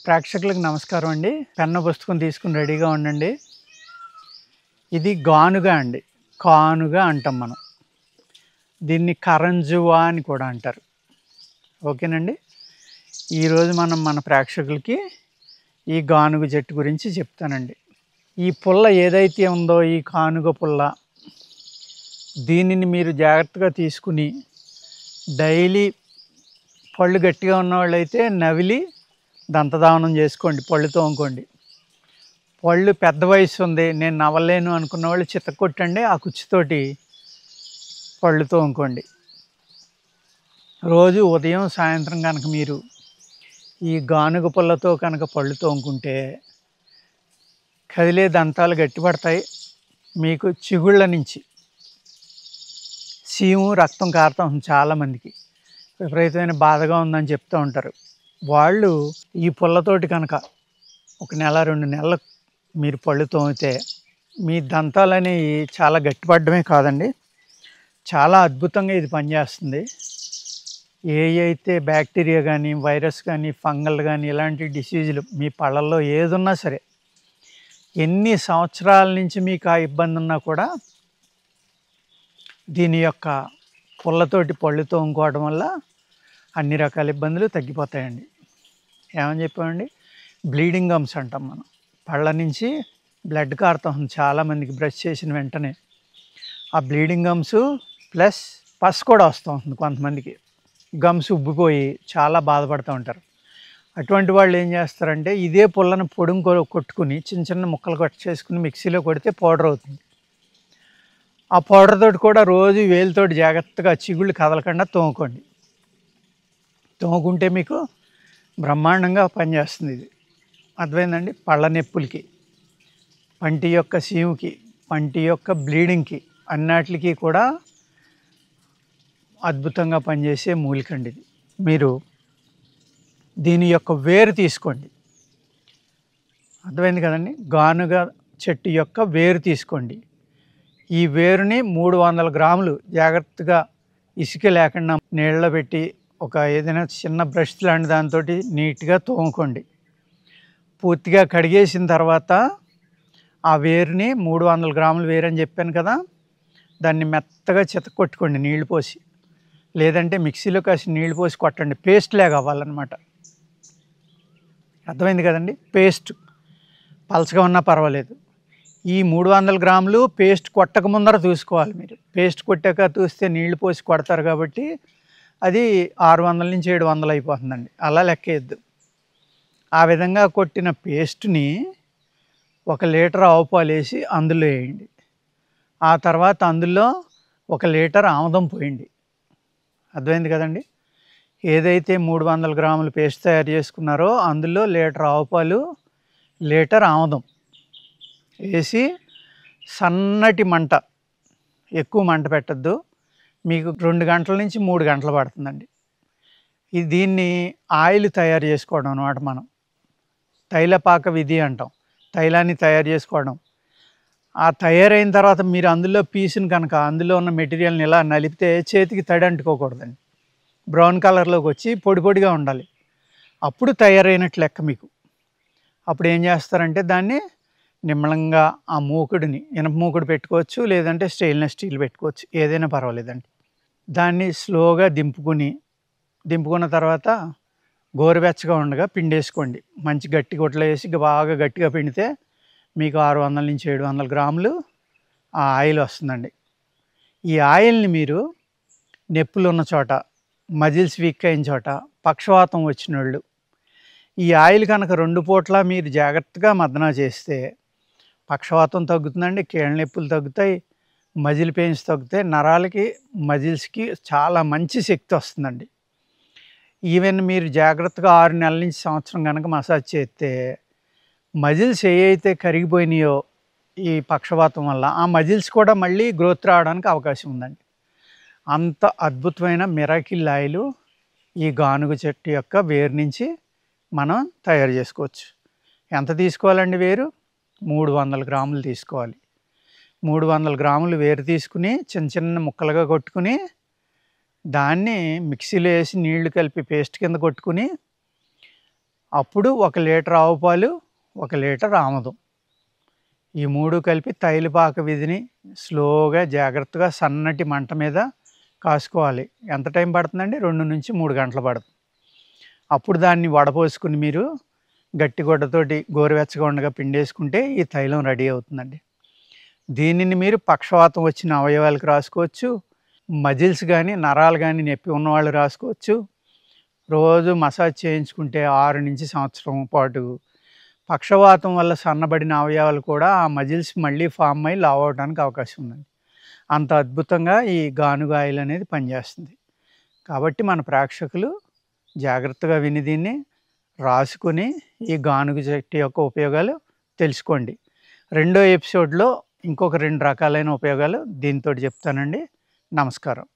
ప్రేక్షకులకు నమస్కారం అండి. పెన్ను, పుస్తకం తీసుకొని రెడీగా ఉండండి. ఇది గానుగ అండి. కానుగ అంటాం మనం. దీన్ని కరంజువా అని కూడా అంటారు. ఓకేనండి. ఈరోజు మన ప్రేక్షకులకి ఈ గానుగ చెట్టు గురించి చెప్తానండి. ఈ పుల్ల ఏదైతే ఉందో ఈ కానుగ పుల్ల, దీనిని మీరు జాగ్రత్తగా తీసుకుని డైలీ పళ్ళు గట్టిగా ఉన్నవాళ్ళైతే నవిలి దంతధావనం చేసుకోండి, పళ్ళు తోముకోండి. పళ్ళు పెద్ద వయసు ఉంది, నేను నవ్వలేను అనుకున్న వాళ్ళు చితక్కొట్టండి, ఆ కుచ్చుతోటి పళ్ళు తోముకోండి. రోజు ఉదయం సాయంత్రం కనుక మీరు ఈ గానుగ పుల్లతో కనుక పళ్ళు తోముకుంటే కదిలే దంతాలు గట్టిపడతాయి. మీకు చిగుళ్ళ నుంచి సీము రక్తం కారుతాం చాలామందికి, విపరీతమైన బాధగా ఉందని చెప్తూ ఉంటారు. వాళ్ళు ఈ పుల్లతోటి కనుక ఒక నెల 2 నెలలు మీరు పళ్ళు తోమితే మీ దంతాలు అనేవి చాలా గట్టిపడమే కాదండి, చాలా అద్భుతంగా ఇది పనిచేస్తుంది. అయితే బ్యాక్టీరియా కానీ, వైరస్ కానీ, ఫంగల్ కానీ, ఇలాంటి డిసీజులు మీ పళ్ళల్లో ఏదున్నా సరే, ఎన్ని సంవత్సరాల నుంచి మీకు ఆ ఇబ్బంది ఉన్నా కూడా దీని యొక్క పుల్లతోటి పళ్ళు తోముకోవడం వల్ల అన్ని రకాల ఇబ్బందులు తగ్గిపోతాయండి. ఏమని చెప్పామండి? బ్లీడింగ్ గమ్స్ అంటాం మనం. పళ్ళ నుంచి బ్లడ్ కారుతాం చాలామందికి బ్రష్ చేసిన వెంటనే. ఆ బ్లీడింగ్ గమ్స్ ప్లస్ పస్ కూడా వస్తూ ఉంటుంది కొంతమందికి. గమ్స్ ఉబ్బిపోయి చాలా బాధపడుతూ ఉంటారు. అటువంటి వాళ్ళు ఏం చేస్తారంటే ఇదే పుల్లను పొడుము కొట్టుకుని చిన్న చిన్న ముక్కలు కట్ చేసుకుని మిక్సీలో కొడితే పౌడర్ అవుతుంది. ఆ పౌడర్ తోటి కూడా రోజు వేలుతోటి జాగ్రత్తగా చిగుళ్ళు కదలకుండా తోముకోండి. తోముకుంటే మీకు బ్రహ్మాండంగా పనిచేస్తుంది ఇది. అర్థమైందండి? పళ్ళ నొప్పులకి, పంటి యొక్క సీముకి, పంటి యొక్క బ్లీడింగ్కి, అన్నిటికి కూడా అద్భుతంగా పనిచేసే మూలికండి ఇది. మీరు దీని యొక్క వేరు తీసుకోండి. అర్థమైంది కదండి? గానుగ చెట్టు యొక్క వేరు తీసుకోండి. ఈ వేరుని 300 గ్రాములు జాగ్రత్తగా ఇసుక లేకుండా నీళ్ళలో పెట్టి ఒక ఏదైనా చిన్న బ్రష్ లాంటి దాంతో నీట్గా తోముకోండి. పూర్తిగా కడిగేసిన తర్వాత ఆ వేరుని 300 గ్రాముల వేరు అని చెప్పాను కదా, దాన్ని మెత్తగా చితక్కొట్టుకోండి నీళ్లు పోసి, లేదంటే మిక్సీలో కాసి నీళ్లు పోసి కొట్టండి. పేస్ట్ లాగా అవ్వాలన్నమాట. అర్థమైంది కదండి? పేస్ట్ పలచగా ఉన్నా పర్వాలేదు. ఈ 300 గ్రాములు పేస్ట్ కొట్టక ముందర చూసుకోవాలి మీరు. పేస్ట్ కొట్టాక చూస్తే నీళ్లు పోసి కొడతారు కాబట్టి అది 600 నుంచి 700 అయిపోతుందండి. అలా లెక్కేయద్దు. ఆ విధంగా కొట్టిన పేస్ట్ని 1 లీటర్ ఆవు పాలు వేసి అందులో వేయండి. ఆ తర్వాత అందులో 1 లీటర్ ఆముదం పోయండి. అర్థమైంది కదండి? ఏదైతే 300 గ్రాములు పేస్ట్ తయారు చేసుకున్నారో అందులో లీటర్ ఆవు పాలు, లీటర్ ఆముదం వేసి సన్నటి మంట, ఎక్కువ మంట పెట్టద్దు. మీకు 2 గంటల నుంచి 3 గంటలు పడుతుందండి. దీన్ని ఆయిల్ తయారు చేసుకోవడం అన్నమాట. మనం తైలపాక విధి అంటాం. తైలాన్ని తయారు చేసుకోవడం. ఆ తయారైన తర్వాత మీరు అందులో పీసుని కనుక అందులో ఉన్న మెటీరియల్ని ఇలా నలిపితే చేతికి తడి అంటుకోకూడదండి. బ్రౌన్ కలర్లోకి వచ్చి పొడి పొడిగా ఉండాలి. అప్పుడు తయారైనట్లు లెక్క మీకు. అప్పుడు ఏం చేస్తారంటే దాన్ని నిమ్మలంగా ఆ మూకుడిని, ఇనప మూకుడు పెట్టుకోవచ్చు, లేదంటే స్టెయిన్లెస్ స్టీల్ పెట్టుకోవచ్చు, ఏదైనా పర్వాలేదండి. దాన్ని స్లోగా దింపుకున్న తర్వాత గోరువెచ్చగా ఉండగా పిండేసుకోండి. మంచి గట్టి గుడ్డలో వేసి బాగా గట్టిగా పిండితే మీకు 600 నుంచి 700 గ్రాములు ఆ ఆయిల్ వస్తుందండి. ఈ ఆయిల్ని మీరు నొప్పులు ఉన్న చోట, మజిల్స్ వీక్ అయిన చోట, పక్షవాతం వచ్చిన వాళ్ళు ఈ ఆయిల్ కనుక 2 పూట్ల మీరు జాగ్రత్తగా మర్దన చేస్తే పక్షవాతం తగ్గుతుందండి, కీళ్ళ నొప్పులు తగ్గుతాయి, మజిల్ పెయిన్స్ తగ్గుతాయి, నరాలకి మజిల్స్కి చాలా మంచి శక్తి వస్తుందండి. ఈవెన్ మీరు జాగ్రత్తగా 6 నెలల నుంచి సంవత్సరం కనుక మసాజ్ చేస్తే మజిల్స్ ఏవైతే కరిగిపోయినాయో ఈ పక్షవాతం వల్ల, ఆ మజిల్స్ కూడా మళ్ళీ గ్రోత్ రావడానికి అవకాశం ఉందండి. అంత అద్భుతమైన మిరాకిల్ ఆయిల్ ఈ గానుగ చెట్టు యొక్క వేరు నుంచి మనం తయారు చేసుకోవచ్చు. ఎంత తీసుకోవాలండి వేరు? 300 గ్రాములు తీసుకోవాలి. 300 గ్రాములు వేరు తీసుకుని చిన్న చిన్న ముక్కలుగా కొట్టుకుని దాన్ని మిక్సీలో వేసి నీళ్లు కలిపి పేస్ట్ కింద కొట్టుకుని అప్పుడు 1 లీటర్ ఆవు పాలు, 1 లీటర్ ఆముదం, ఈ 3 కలిపి తైలపాక విధిని స్లోగా జాగ్రత్తగా సన్నటి మంట మీద కాసుకోవాలి. ఎంత టైం పడుతుందండి? 2-3 గంటలు పడుతుంది. అప్పుడు దాన్ని వడపోసుకుని మీరు గట్టి గుడ్డతోటి గోరువెచ్చగా ఉండగా పిండేసుకుంటే ఈ తైలం రెడీ అవుతుందండి. దీనిని మీరు పక్షవాతం వచ్చిన అవయవాలకు రాసుకోవచ్చు, మజిల్స్ కానీ నరాలు కానీ నొప్పి ఉన్నవాళ్ళు రాసుకోవచ్చు. రోజు మసాజ్ చేయించుకుంటే 6 నుంచి సంవత్సరం పాటు పక్షవాతం వల్ల సన్నబడిన అవయవాలు కూడా ఆ మజిల్స్ మళ్ళీ ఫామ్ అయ్యి లావు అవడానికి అవకాశం ఉందండి. అంత అద్భుతంగా ఈ గానుగ ఆయిల్ అనేది పనిచేస్తుంది. కాబట్టి మన ప్రేక్షకులు జాగ్రత్తగా విని దీన్ని రాసుకొని ఈ గానుగ చెట్టు యొక్క ఉపయోగాలు తెలుసుకోండి. రెండో ఎపిసోడ్లో ఇంకొక 2 రకాలైన ఉపయోగాలు దీనితోటి చెప్తానండి. నమస్కారం.